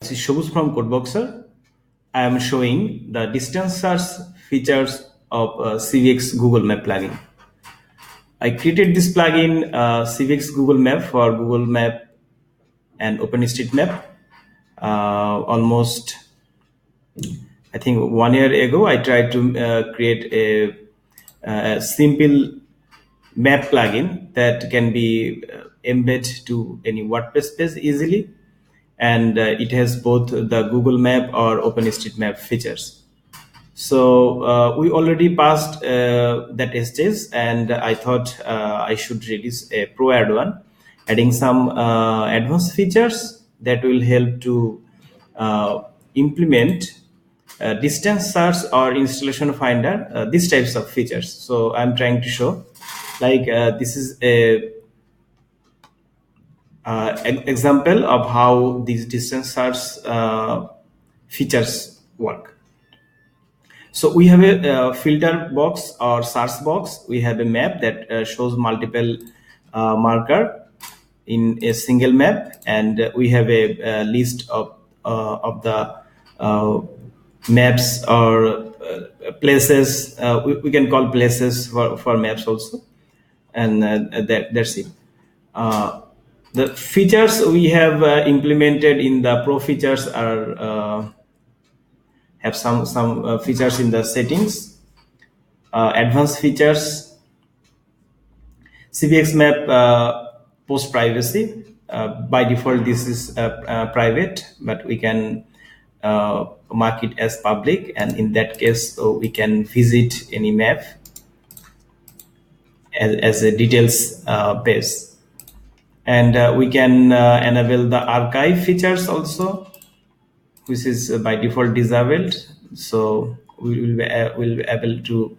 This is Shobuz from Codeboxer. I am showing the distance search features of CBX Google Map plugin. I created this plugin CBX Google Map for Google Map and OpenStreetMap almost, I think, 1 year ago. I tried to create a simple map plugin that can be embed to any WordPress page easily, and it has both the Google Map or OpenStreetMap features. So we already passed that stage, and I thought I should release a pro Addon, adding some advanced features that will help to implement distance search or installation finder, these types of features. So I'm trying to show, like this is a example of how these distance search features work. So we have a filter box or search box. We have a map that shows multiple marker in a single map, and we have a list of the maps or places. We can call places for maps also, and that's it. The features we have implemented in the pro features are have some features in the settings, advanced features. CBX Map post privacy. By default, this is private, but we can mark it as public, and in that case, we can visit any map as a details page. And we can enable the archive features also, which is by default disabled. So we will be able to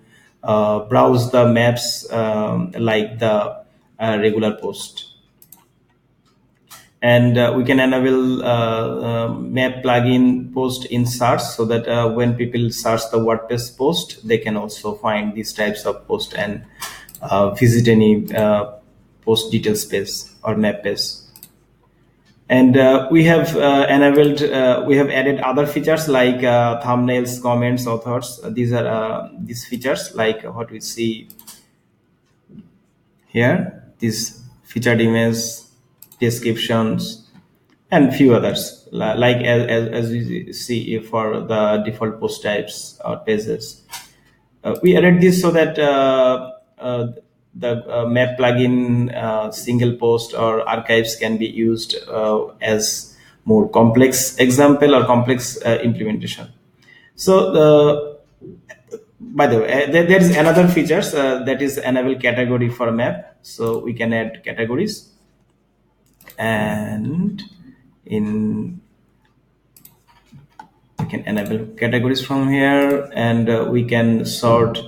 browse the maps like the regular post. And we can enable map plugin post in search, so that when people search the WordPress post, they can also find these types of post and visit any post details page or map page. And we have enabled, we have added other features like thumbnails, comments, authors. These are these features like what we see here, these featured image, descriptions, and few others, like as we see for the default post types or pages. We added this so that the map plugin single post or archives can be used as more complex example or complex implementation. So by the way, there is another features that is enable category for map. So we can add categories, and we can enable categories from here, and we can sort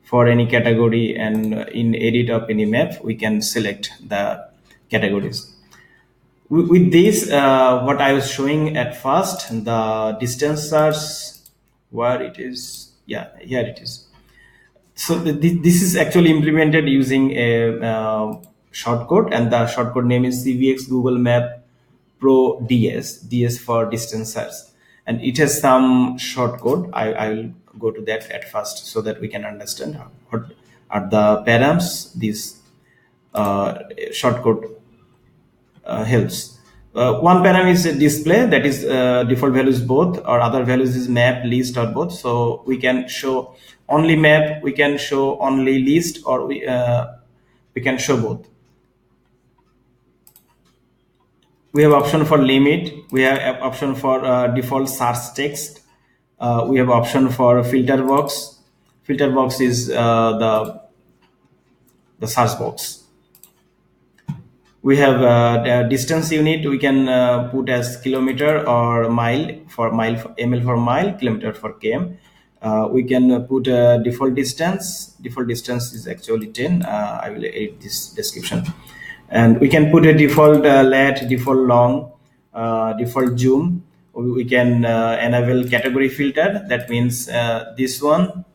for any category, and in edit of any map we can select the categories. With this, what I was showing at first, the distance search, where it is, yeah, here it is. So this is actually implemented using a shortcode, and the shortcode name is CBX Google Map Pro DS for distance search, and it has some shortcode. I will go to that at first so that we can understand what are the params this shortcode helps. One param is display, that is default values both, or other values is map, list, or both. So we can show only map, we can show only list, or we can show both. We have option for limit, we have option for default search text, we have option for filter box. Filter box is the search box. We have distance unit, we can put as kilometer or mile, for ml for mile, kilometer for km. We can put default distance. Default distance is actually 10. I will edit this description. And we can put a default lat, default long, default zoom. We can enable category filter, that means this one.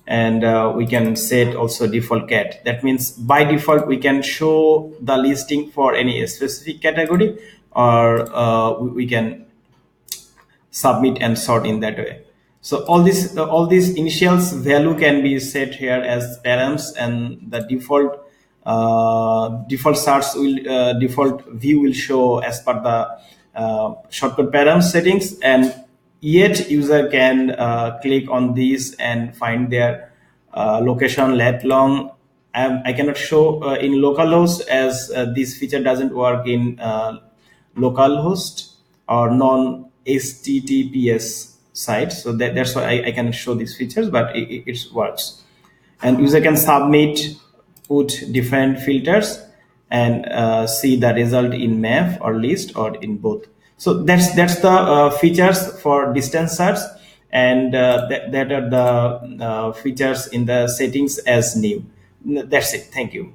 And we can set also default cat, that means by default we can show the listing for any specific category, or we can submit and sort in that way. So all these initials value can be set here as params, and the default search will default view will show as per the shortcode param settings. And yet user can click on these and find their location lat long. I cannot show in localhost, as this feature doesn't work in localhost or non HTTPS site. So that's why I cannot show these features, but it works. And user can submit, put different filters, and see the result in map or list or in both. So that's the features for distance search, and that are the features in the settings as new. That's it. Thank you.